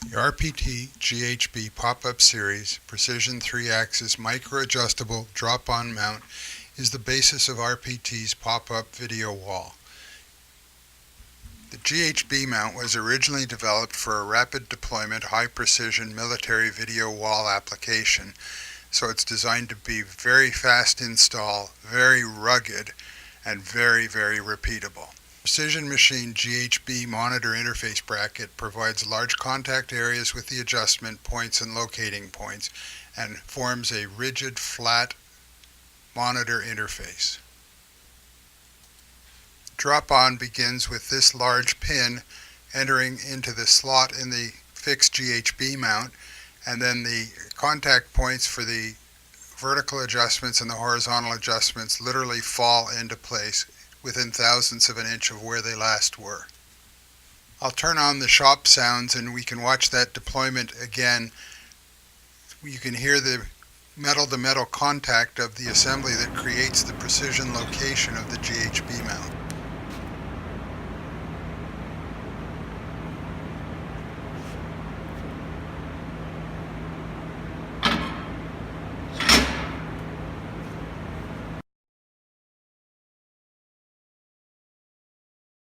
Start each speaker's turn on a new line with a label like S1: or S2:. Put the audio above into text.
S1: The RPT GHB Pop-Up Series Precision 3-Axis Micro-Adjustable Drop-On Mount is the basis of RPT's pop-up video wall. The GHB mount was originally developed for a rapid deployment, high-precision military video wall application, so it's designed to be very fast install, very rugged, and very repeatable. Precision Machine GHB monitor interface bracket provides large contact areas with the adjustment points and locating points and forms a rigid, flat monitor interface. Drop-on begins with this large pin entering into the slot in the fixed GHB mount, and then the contact points for the vertical adjustments and the horizontal adjustments literally fall into place within thousandths of an inch of where they last were. I'll turn on the shop sounds and we can watch that deployment again. You can hear the metal-to-metal contact of the assembly that creates the precision location of the GHB mount.